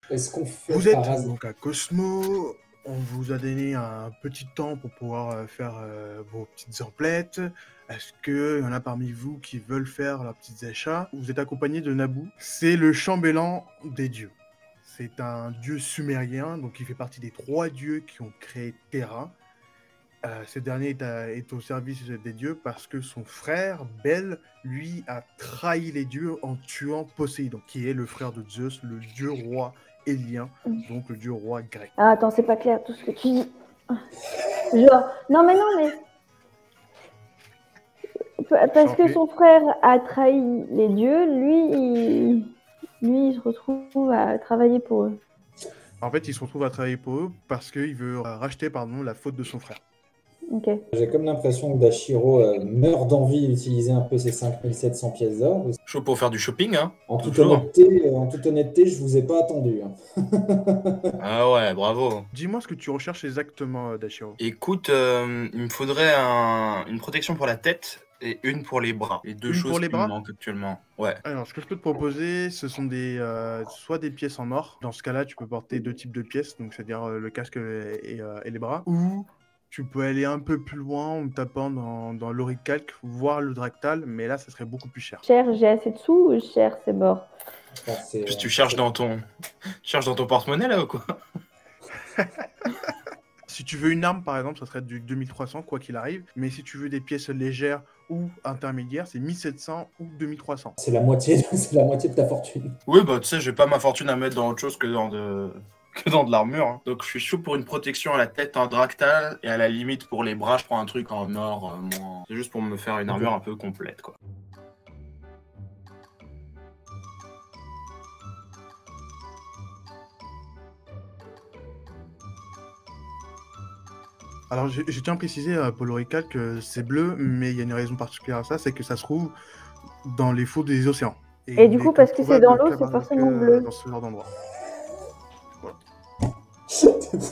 Est-ce qu'on fait Vous par êtes hasard... donc à Cosmo, on vous a donné un petit temps pour pouvoir faire vos petites emplettes. Est-ce qu'il y en a parmi vous qui veulent faire leurs petits achats? Vous êtes accompagné de Naboo. C'est le chambellan des dieux. C'est un dieu sumérien, donc il fait partie des 3 dieux qui ont créé Terra. Ce dernier est au service des dieux parce que son frère, Bel, lui, a trahi les dieux en tuant Poséidon, qui est le frère de Zeus, le dieu roi élien, donc le dieu roi grec. Ah, attends, c'est pas clair tout ce que tu dis. Genre, non, mais. Parce que son frère a trahi les dieux, lui, il se retrouve à travailler pour eux. En fait, il se retrouve à travailler pour eux parce qu'il veut racheter la faute de son frère. Ok. J'ai comme l'impression que Dashiro meurt d'envie d'utiliser un peu ses 5700 pièces d'or. Chaud pour faire du shopping, hein. En toute Toujours. honnêteté, je vous ai pas attendu. Ah ouais, bravo. Dis-moi ce que tu recherches exactement, Dashiro. Écoute, il me faudrait une protection pour la tête et une pour les bras. Les deux Une choses pour les qui bras me manquent actuellement. Ouais. Alors, ce que je peux te proposer, ce sont soit des pièces en or. Dans ce cas-là, tu peux porter 2 types de pièces, donc c'est-à-dire le casque et les bras. Ou tu peux aller un peu plus loin en tapant dans l'oricalque, voire le dractal, mais là, ça serait beaucoup plus cher. Cher, j'ai assez de sous ou cher, c'est mort? Puis tu cherches dans ton porte-monnaie là ou quoi? Si tu veux une arme, par exemple, ça serait du 2300, quoi qu'il arrive. Mais si tu veux des pièces légères ou intermédiaires, c'est 1700 ou 2300. C'est la moitié de ta fortune. Oui, bah tu sais, j'ai pas ma fortune à mettre dans autre chose que dans de l'armure. Hein. Donc je suis chaud pour une protection à la tête en dractal et à la limite pour les bras, je prends un truc en or moins. C'est juste pour me faire une armure un peu complète, quoi. Alors, je tiens à préciser, Paul Ricard, que c'est bleu, mais il y a une raison particulière à ça, c'est que ça se trouve dans les fonds des océans. Et du coup, parce que c'est dans l'eau, c'est forcément bleu. Dans ce genre d'endroit. Voilà.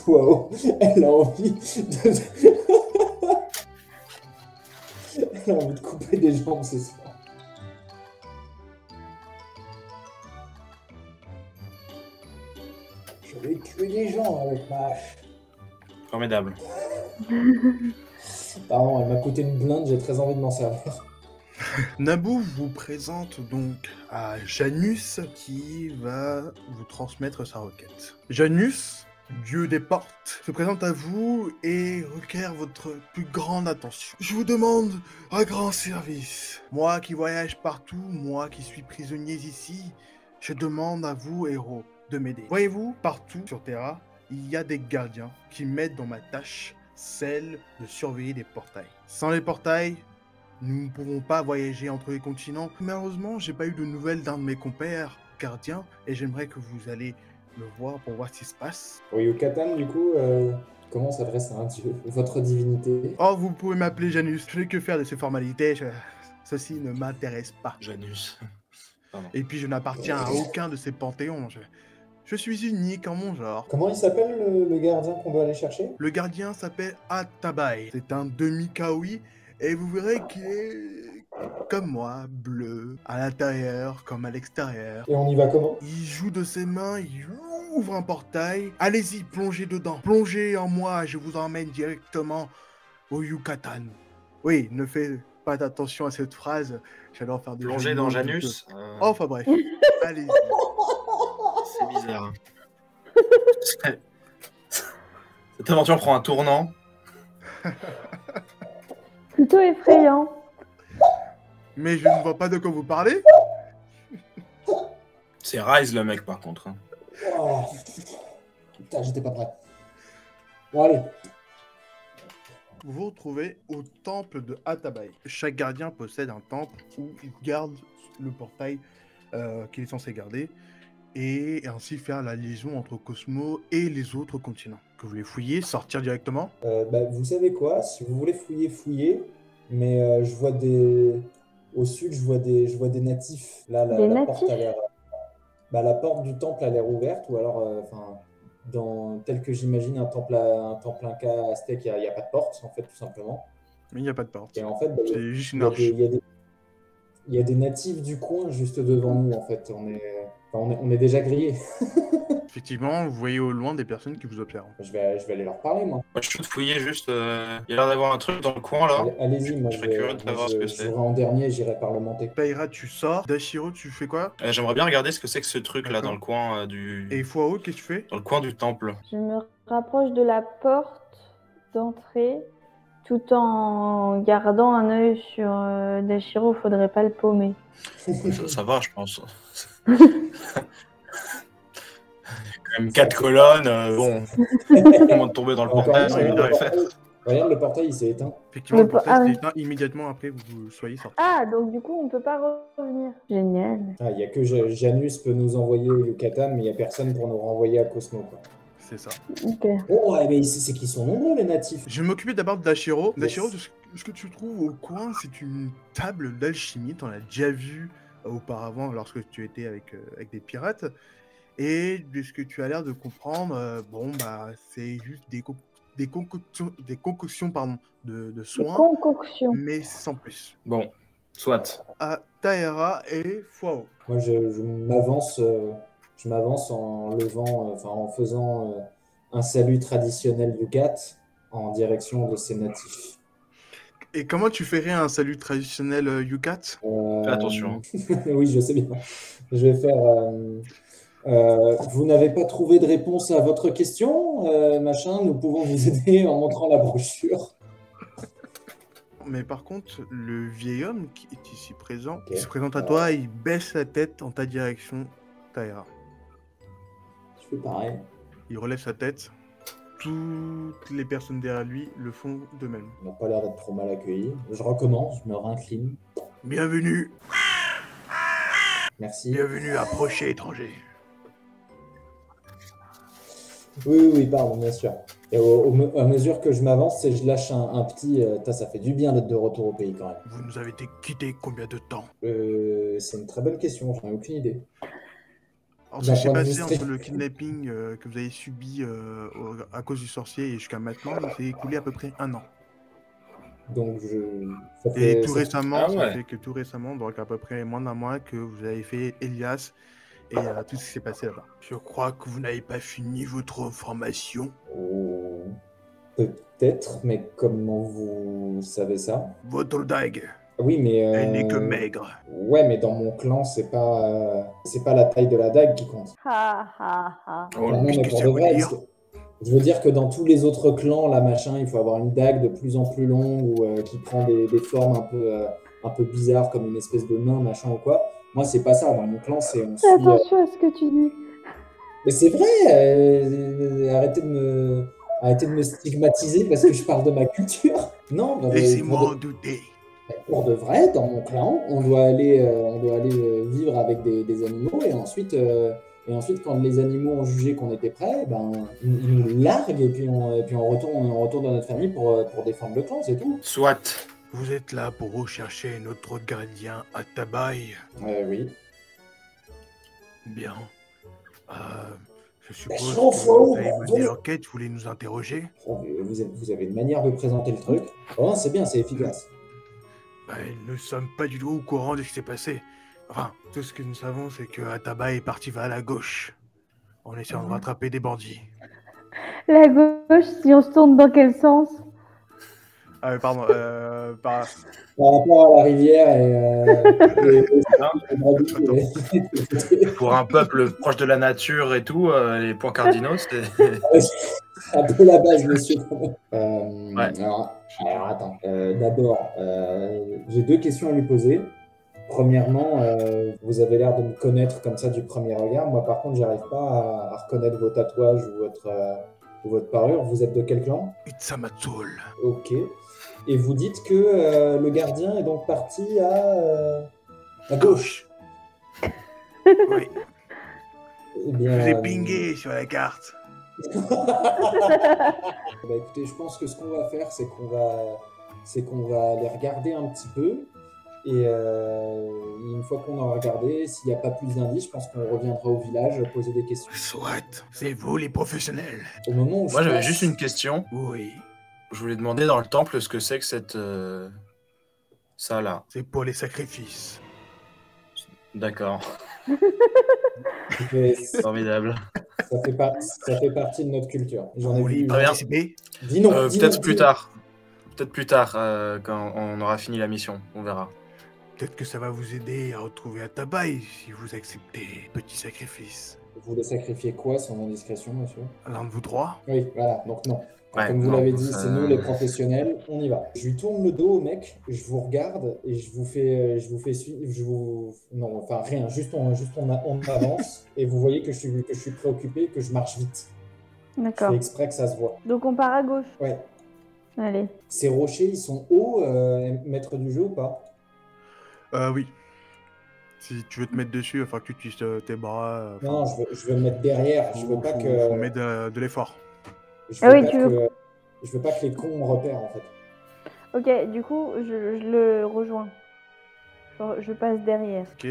Wow, elle a envie de couper des jambes ce soir. Je vais tuer des gens avec ma hache. Formidable. Pardon, elle m'a coûté une blinde, j'ai très envie de m'en servir. Naboo vous présente donc à Janus qui va vous transmettre sa requête. Janus, dieu des portes, se présente à vous et requiert votre plus grande attention. Je vous demande un grand service. Moi qui voyage partout, moi qui suis prisonnier ici, je demande à vous, héros, de m'aider. Voyez-vous, partout sur Terra, il y a des gardiens qui m'aident dans ma tâche, celle de surveiller les portails. Sans les portails, nous ne pouvons pas voyager entre les continents. Malheureusement, j'ai pas eu de nouvelles d'un de mes compères gardiens et j'aimerais que vous allez le voir pour voir ce qui se passe. Oui, au Katan, du coup, comment on s'adresse à un dieu? Votre divinité? Oh, vous pouvez m'appeler Janus. Je n'ai que faire de ces formalités. Ceci ne m'intéresse pas. Janus. Pardon. Et puis, je n'appartiens à aucun de ces panthéons. Je suis unique en mon genre. Comment il s'appelle le gardien qu'on doit aller chercher? Le gardien s'appelle Atabai. C'est un demi-kawi et vous verrez qu'il est comme moi, bleu, à l'intérieur comme à l'extérieur. Et on y va comment? Il joue de ses mains, il ouvre un portail. Allez-y, plongez dedans. Plongez en moi, je vous emmène directement au Yucatan. Oui, ne faites pas attention à cette phrase. J'adore faire des Plonger dans Janus. Enfin bref, allez-y. C'est bizarre. Cette aventure prend un tournant. Plutôt effrayant. Mais je ne vois pas de quoi vous parlez. C'est Rise le mec par contre. Hein. Oh. Putain, j'étais pas prêt. Bon, allez. Vous vous retrouvez au temple de Atabai. Chaque gardien possède un temple où il garde le portail qu'il est censé garder et ainsi faire la liaison entre Cosmo et les autres continents. Que vous voulez fouiller, sortir directement? Vous savez quoi? Si vous voulez fouiller, fouillez. Mais je vois des... Au sud, je vois des natifs. Là, la porte a l'air... la porte du temple a l'air ouverte. Ou alors, tel que j'imagine un temple inca aztèque, il n'y a pas de porte, en fait, tout simplement. Mais il n'y a pas de porte. Et en fait, c'est juste une arche. Il y a des natifs du coin juste devant nous, en fait. On est déjà grillés. Effectivement, vous voyez au loin des personnes qui vous observent. Je vais aller leur parler, moi. Moi, je suis de fouiller juste. Il y a l'air d'avoir un truc dans le coin là. Allez-y, moi Je serais curieux de savoir ce que c'est. je jouerai en dernier, j'irai parlementer. Taïra, tu sors. Dashiro, tu fais quoi? J'aimerais bien regarder ce que c'est que ce truc là D'accord. dans le coin du. Et Fuao, qu'est-ce que tu fais? Dans le coin du temple. Je me rapproche de la porte d'entrée tout en gardant un œil sur Dashiro. Faudrait pas le paumer. Ça va, je pense. Quand même 4 colonnes, bon. On va tomber dans le portail, c'est une heure et fait. Regarde, le portail, il s'est éteint. Effectivement, le portail s'est éteint immédiatement après que vous soyez sorti. Ah, donc du coup, on peut pas revenir. Génial. Ah, il n'y a que Janus peut nous envoyer au Yucatan, mais il n'y a personne pour nous renvoyer à Cosmo, quoi. C'est ça. Ok. Oh, ouais, mais c'est qu'ils sont nombreux, les natifs. Je vais m'occuper d'abord de Dashiro. Yes. Dashiro, ce que tu trouves au coin, c'est une table d'alchimie. Tu en as déjà vu auparavant lorsque tu étais avec des pirates. Et de ce que tu as l'air de comprendre, c'est juste des concoctions de soins, Concoction. mais sans plus. Bon, soit. À Taïra et Fuao. Moi, je m'avance en levant, en faisant un salut traditionnel Yucat en direction de ces natifs. Et comment tu ferais un salut traditionnel Yucat? Fais attention. Oui, je sais bien. Je vais faire... vous n'avez pas trouvé de réponse à votre question, machin, nous pouvons vous aider en montrant la brochure. Mais par contre, le vieil homme qui est ici présent, Ok. il se présente à toi, il baisse la tête en ta direction, Taïra. Je fais pareil. Il relève sa tête. Toutes les personnes derrière lui le font de même. On n'a pas l'air d'être trop mal accueillis. Je recommence, je me rincline. Bienvenue, Merci. bienvenue, approchez étranger. Oui, pardon, bien sûr. Et à mesure que je m'avance, je lâche un petit... ça fait du bien d'être de retour au pays quand même. Vous nous avez été quittés combien de temps? C'est une très bonne question, j'en ai aucune idée. Alors, D'un ce qui s'est point de vue passé entre strict. le kidnapping que vous avez subi à cause du sorcier et jusqu'à maintenant, il s'est écoulé à peu près 1 an. Donc, ça Et fait... tout récemment, Ah ça ouais. fait que tout récemment, donc à peu près moins d'un mois, que vous avez fait Elias et tout ce qui s'est passé là-bas. Je crois que vous n'avez pas fini votre formation. Oh, peut-être, mais comment vous savez ça? Votre dague, Oui, mais... elle n'est que maigre. Ouais, mais dans mon clan, c'est pas la taille de la dague qui compte. Ha ha ha. Oh, Non, qu'est-ce mais que pour ça de veut vrai, dire? parce que je veux dire que dans tous les autres clans, là, machin, il faut avoir une dague de plus en plus longue ou qui prend des formes un peu bizarres, comme une espèce de nain, machin ou quoi. Moi, c'est pas ça. Dans mon clan, c'est on Fais suit... attention à ce que tu dis. Mais c'est vrai, arrêtez de me stigmatiser parce que je parle de ma culture. Non, Laissez-moi en douter. pour de vrai, dans mon clan, on doit aller vivre avec des animaux et ensuite, quand les animaux ont jugé qu'on était prêts, ben, ils nous larguent et puis on retourne dans notre famille pour défendre le clan, c'est tout. Soit. Vous êtes là pour rechercher notre gardien à Tabaï. Oui. Bien. Je Mais suppose s'en que fout, vous avez mené venez. l'enquête, vous voulez nous interroger? Oh, vous avez une manière de présenter le truc. Oh, c'est bien, c'est efficace. Ben, nous ne sommes pas du tout au courant de ce qui s'est passé. Enfin, tout ce que nous savons, c'est que Ataba est parti vers la gauche, en essayant de rattraper des bandits. La gauche, si on se tourne dans quel sens? Ah, pardon, par... Par rapport à la rivière et Pour un peuple proche de la nature et tout, les points cardinaux, c'est. un peu la base, monsieur. Ouais. Alors, attends. D'abord, j'ai 2 questions à lui poser. Premièrement, vous avez l'air de me connaître comme ça du premier regard. Moi, par contre, j'arrive pas à reconnaître vos tatouages ou votre parure. Vous êtes de quel clan? Itzamatsul. Ok. Et vous dites que le gardien est donc parti à gauche. Oui, Eh je bien, vous ai pingé sur la carte. Bah, écoutez, je pense que ce qu'on va faire, c'est qu'on va aller regarder un petit peu. Et une fois qu'on aura regardé, s'il n'y a pas plus d'indices, je pense qu'on reviendra au village poser des questions. Soit, c'est vous les professionnels. Au moment où Moi, je j'avais passe- juste une question. Oui, Je voulais demander dans le temple ce que c'est que cette. Ça là. c'est pour les sacrifices. D'accord. Mais Formidable. Ça fait partie de notre culture. J'en ai Vous voulez vu. y Très bien. participer? Dis non. Peut-être plus tard. Peut-être plus tard, quand on aura fini la mission. On verra. Peut-être que ça va vous aider à retrouver un tabac si vous acceptez petit sacrifice. Vous voulez sacrifier quoi sans indiscrétion, monsieur? L'un de vous trois? Oui, voilà, donc non. Ouais, Comme vous non, l'avez dit, ça- c'est nous les professionnels, on y va. Je lui tourne le dos au mec, je vous regarde et je vous fais suivre, non, enfin rien, on avance et vous voyez que je suis préoccupé, que je marche vite. Je D'accord. fais exprès que ça se voit. Donc on part à gauche. Ouais. Allez. Ces rochers, ils sont hauts, maître du jeu ou pas? Oui. Si tu veux te mettre dessus, il va falloir que tu utilises tes bras. Non, je veux me mettre derrière, je veux pas que... Faut mettre de l'effort. Je Ah veux oui, pas tu veux- que... Je veux pas que les cons me repèrent, en fait. Ok, du coup, je le rejoins. Je passe derrière. Ok.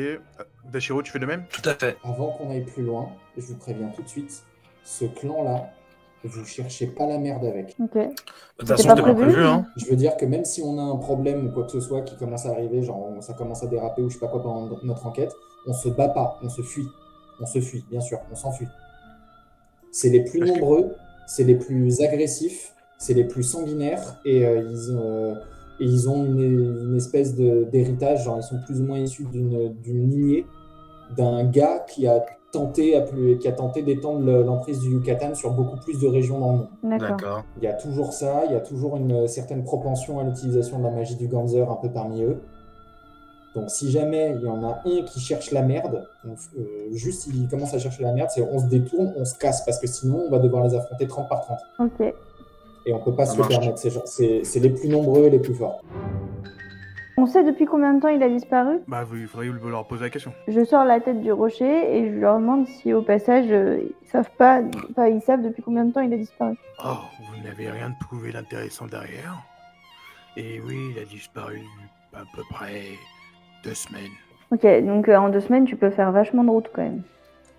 Dashiro, tu fais de même? Tout à fait. Avant qu'on aille plus loin, je vous préviens tout de suite, ce clan-là, vous cherchez pas la merde avec. Ok. De toute C'était façon, pas c'était pas prévu, prévu, hein. Je veux dire que même si on a un problème ou quoi que ce soit qui commence à arriver, genre ça commence à déraper ou je sais pas quoi pendant notre enquête, on se bat pas, on se fuit. On se fuit, bien sûr, on s'enfuit. C'est les plus nombreux, c'est les plus agressifs, c'est les plus sanguinaires et ils ont une espèce d'héritage, genre ils sont plus ou moins issus d'une lignée d'un gars qui a tenté d'étendre l'emprise du Yucatan sur beaucoup plus de régions dans le monde. D'accord. D'accord. Il y a toujours ça, il y a toujours une certaine propension à l'utilisation de la magie du Ganser un peu parmi eux. Donc si jamais il y en a un qui cherche la merde, juste il commence à chercher la merde, c'est on se détourne, on se casse, parce que sinon on va devoir les affronter 30 par 30. Ok. Et on peut pas Ça se le marche. permettre, c'est les plus nombreux et les plus forts. On sait depuis combien de temps il a disparu? Bah, il faudrait leur poser la question. Je sors la tête du rocher et je leur demande si au passage ils savent pas, enfin, ils savent depuis combien de temps il a disparu. Oh, vous n'avez rien trouvé d'intéressant derrière? Et oui, il a disparu à peu près 2 semaines. Ok, donc en 2 semaines tu peux faire vachement de route quand même.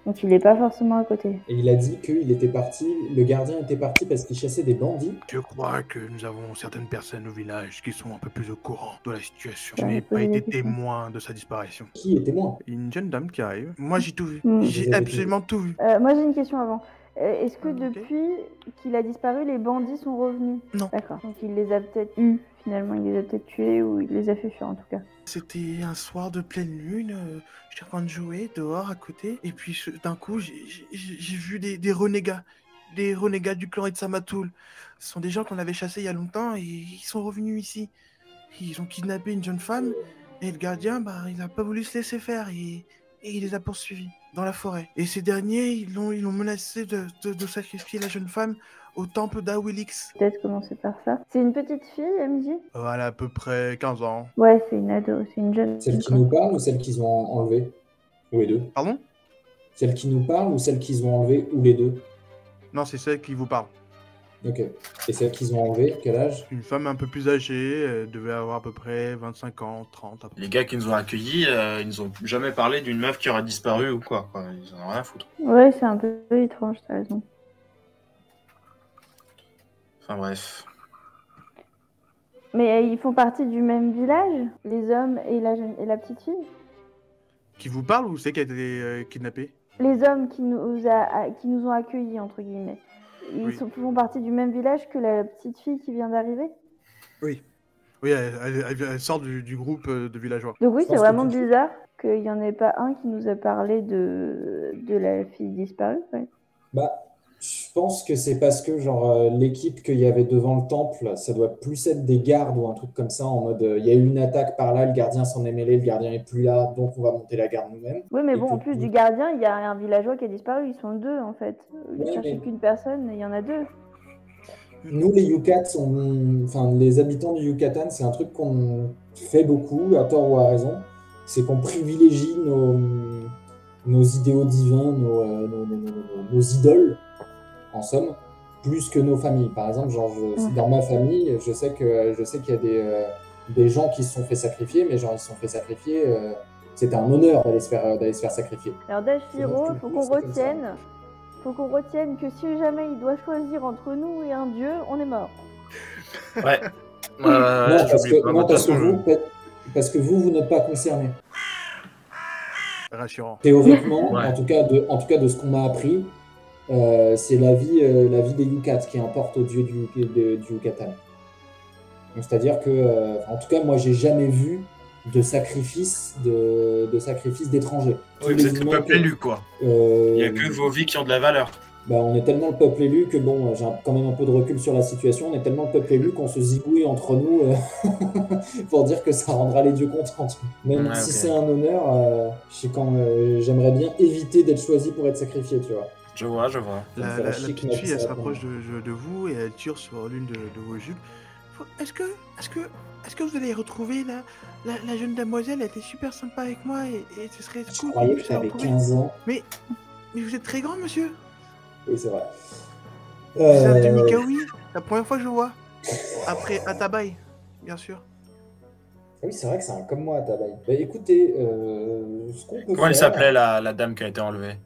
Donc il est pas forcément à côté. Et il a dit qu'il était parti, le gardien était parti parce qu'il chassait des bandits. Je crois que nous avons certaines personnes au village qui sont un peu plus au courant de la situation. Je Ouais, n'ai pas posez des été questions. témoin de sa disparition. Qui est témoin? Une jeune dame qui arrive. Moi, j'ai tout vu. Mm. Vous J'ai avez absolument tout vu. Moi j'ai une question avant. Est-ce que Ok. depuis qu'il a disparu, les bandits sont revenus? Non. D'accord. Donc il les a peut-être eus, finalement, il les a peut-être tués ou il les a fait fuir en tout cas. C'était un soir de pleine lune. J'étais en train de jouer dehors à côté. Et puis d'un coup, j'ai vu des renégats. Des renégats du clan Itzamatoul. Ce sont des gens qu'on avait chassés il y a longtemps et ils sont revenus ici. Ils ont kidnappé une jeune femme. Et le gardien, il n'a pas voulu se laisser faire. Et il les a poursuivis dans la forêt. Et ces derniers, ils l'ont menacé de sacrifier la jeune femme au temple d'Awilix. Peut-être commencer par ça. C'est une petite fille, MJ? Elle a à peu près 15 ans. Ouais, c'est une ado, c'est une jeune. Celle qui nous parle ou celle qu'ils ont enlevée? Ou les deux? Pardon? Celle qui nous parle ou celle qu'ils ont enlevée ou les deux? Non, c'est celle qui vous parle. Ok. Et celle qu'ils ont enlevée, quel âge? Une femme un peu plus âgée, elle devait avoir à peu près 25 ans, 30 à peu près. Les gars qui nous ont accueillis, ils nous ont jamais parlé d'une meuf qui aurait disparu ou quoi. Ils en ont rien à foutre. Ouais, c'est un peu étrange, t'as raison. Enfin bref. Mais ils font partie du même village, les hommes et la petite fille? Qui vous parle ou c'est qui a été kidnappé? Les hommes qui nous ont accueillis, entre guillemets. Ils Oui. font partie du même village que la petite fille qui vient d'arriver? Oui. Oui, elle sort du groupe de villageois. Donc oui, Je c'est pense vraiment que- bizarre qu'il n'y en ait pas un qui nous a parlé de la fille disparue. Ouais. Bah, je pense que c'est parce que genre l'équipe qu'il y avait devant le temple, ça doit plus être des gardes ou un truc comme ça, en mode il y a eu une attaque par là, le gardien s'en est mêlé, le gardien est plus là, donc on va monter la garde nous-mêmes. Oui, mais Et bon, que- en plus du gardien, il y a un villageois qui a disparu. Ils sont 2 en fait. Ils Ouais, cherchaient mais- qu'une personne, il y en a 2. Nous, les Yucats, enfin les habitants du Yucatan, c'est un truc qu'on fait beaucoup, à tort ou à raison, c'est qu'on privilégie nos idéaux divins, nos idoles, en somme, plus que nos familles. Par exemple, genre, dans ma famille, je sais qu'il y a des gens qui se sont fait sacrifier, mais genre ils se sont fait sacrifier, c'était un honneur d'aller se faire sacrifier. Alors Dashiro, C'est faut comme ça. qu'on retienne que si jamais il doit choisir entre nous et un dieu, on est mort. Ouais. Non, parce j'oublie que, pas. non, De toute parce que façon, parce que vous n'êtes pas concernés. Rassurant. Théoriquement, Ouais. en tout cas de ce qu'on m'a appris, c'est la vie des Yucats qui importe au dieu du Yucatan. Donc, c'est-à-dire que, en tout cas, moi, j'ai jamais vu de sacrifice d'étrangers. Oui, vous êtes le peuple élu, quoi. Il n'y a que vos vies qui ont de la valeur. On est tellement le peuple élu que, bon, j'ai quand même un peu de recul sur la situation, on est tellement le peuple élu qu'on se zigouille entre nous pour dire que ça rendra les dieux contents. Même si c'est un honneur, j'aimerais bien éviter d'être choisi pour être sacrifié, tu vois. Je vois. La petite fille, elle se rapproche de vous et elle tire sur l'une de vos jupes. Est-ce que vous allez retrouver la jeune demoiselle? Elle était super sympa avec moi et ce serait cool. Je croyais que tu avais 15 ans. Mais vous êtes très grand, monsieur. Oui, c'est vrai. C'est un demi-kawaii, la première fois que je le vois. Après Atabai, bien sûr. Oui, c'est vrai que c'est un comme moi, Atabai. Écoutez, ce qu'on peut faire... Comment elle s'appelait, la dame qui a été enlevée?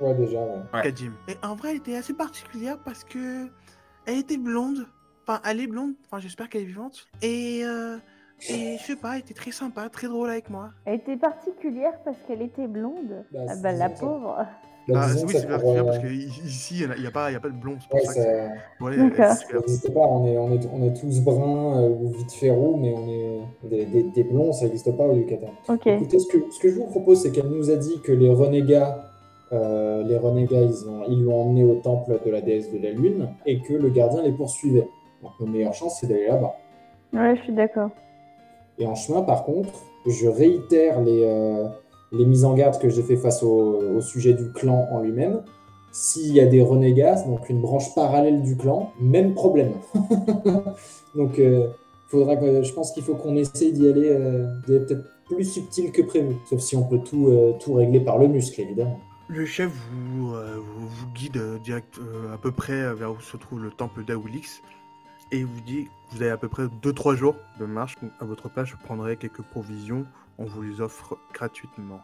Ouais, déjà, ouais. Kadim. Et en vrai, elle était assez particulière parce que elle était blonde. Enfin, elle est blonde. Enfin, j'espère qu'elle est vivante. Et je sais pas, elle était très sympa, très drôle avec moi. Elle était particulière parce qu'elle était blonde. La pauvre. Oui, c'est particulier parce qu'ici, il n'y a pas de blond. C'est pour ça que c'est... Ça n'existe pas. On est tous bruns ou vite fait roux, mais on est des blonds, ça n'existe pas au Yucatan. Okay. Écoutez, ce que je vous propose, c'est qu'elle nous a dit que les renégats, ils l'ont emmené au temple de la déesse de la lune et que le gardien les poursuivait. Donc nos meilleures chances, c'est d'aller là-bas. Ouais, je suis d'accord. Et en chemin, par contre, je réitère les mises en garde que j'ai fait face au sujet du clan en lui-même. S'il y a des renégats, donc une branche parallèle du clan, même problème. Donc, je pense qu'il faut qu'on essaye d'y aller peut-être plus subtil que prévu. Sauf si on peut tout régler par le muscle, évidemment. Le chef vous guide direct à peu près vers où se trouve le temple d'Aoulix et vous dit que vous avez à peu près 2-3 jours de marche. À votre place, je prendrai quelques provisions. On vous les offre gratuitement.